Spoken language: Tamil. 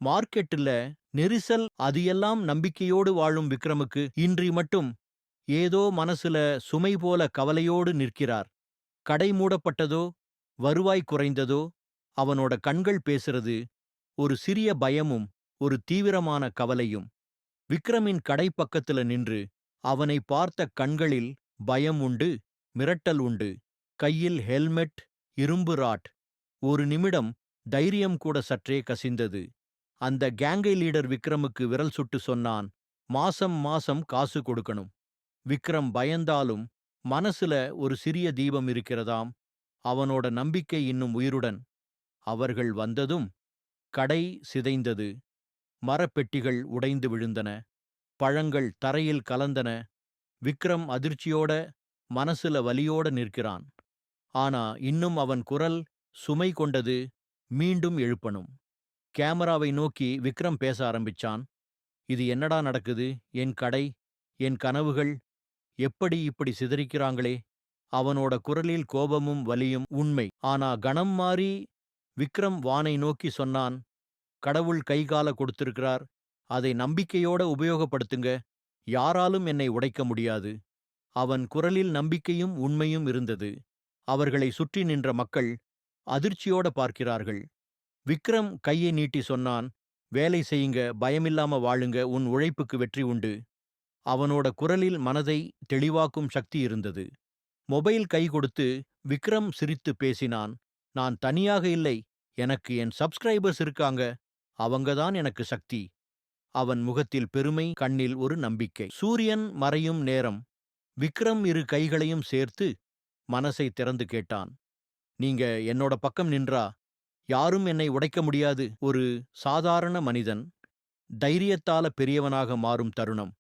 மார்க்கெட்டுல நெரிசல் அது எல்லாம் நம்பிக்கையோடு வாழும் விக்ரமுக்கு இன்றி மட்டும் ஏதோ மனசுல சுமை போல கவலையோடு நிற்கிறார். கடை மூடப்பட்டதோ, வருவாய் குறைந்ததோ, அவனோட கண்கள் பேசுறது ஒரு சிறிய பயமும் ஒரு தீவிரமான கவலையும். விக்ரமின் கடை பக்கத்துல நின்று அவனை பார்த்த கண்களில் பயம் உண்டு, மிரட்டல் உண்டு. கையில் ஹெல்மெட், இரும்பு ராட். ஒரு நிமிடம் தைரியம் கூட சற்றே கசிந்தது. அந்த கேங்கை லீடர் விக்ரமுக்கு விரல் சுட்டு சொன்னான், மாசம் மாசம் காசு கொடுக்கணும். விக்ரம் பயந்தாலும் மனசுல ஒரு சிறிய தீபம் இருக்கிறதாம். அவனோட நம்பிக்கை இன்னும் உயிருடன். அவர்கள் வந்ததும் கடை சிதைந்தது. மரப்பெட்டிகள் உடைந்து விழுந்தன. பழங்கள் தரையில் கலந்தன. விக்ரம் அதிர்ச்சியோட, மனசுல வலியோட நிற்கிறான். ஆனா இன்னும் அவன் குரல் சுமை கொண்டது. மீண்டும் எழுப்பணும். கேமராவை நோக்கி விக்ரம் பேச ஆரம்பிச்சான். இது என்னடா நடக்குது? என் கடை, என் கனவுகள் எப்படி இப்படி சிதறிக்கிறாங்களே? அவனோட குரலில் கோபமும் வலியும் உண்மை. ஆனா கணம் மாறி விக்ரம் வானை நோக்கி சொன்னான், கடவுள் கைகால கொடுத்திருக்கிறார். அதை நம்பிக்கையோட உபயோகப்படுத்துங்க. யாராலும் என்னை உடைக்க முடியாது. அவன் குரலில் நம்பிக்கையும் உண்மையும் இருந்தது. அவர்களை சுற்றி நின்ற மக்கள் அதிர்ச்சியோட பார்க்கிறார்கள். விக்ரம் கையை நீட்டி சொன்னான், வேலை செய்யுங்க, பயமில்லாம வாழுங்க, உன் உழைப்புக்கு வெற்றி உண்டு. அவனோட குரலில் மனதை தெளிவாக்கும் சக்தி இருந்தது. மொபைல் கை கொடுத்து விக்ரம் சிரித்து பேசினான், நான் தனியாக இல்லை, எனக்கு என் சப்ஸ்கிரைபர்ஸ் இருக்காங்க, அவங்கதான் எனக்கு சக்தி. அவன் முகத்தில் பெருமை, கண்ணில் ஒரு நம்பிக்கை. சூரியன் மறையும் நேரம். விக்ரம் இரு கைகளையும் சேர்த்து மனசை திறந்து கேட்டான், நீங்க என்னோட பக்கம் நின்றா யாரும் என்னை உடைக்க முடியாது. ஒரு சாதாரண மனிதன் தைரியத்தால பெரியவனாக மாறும் தருணம்.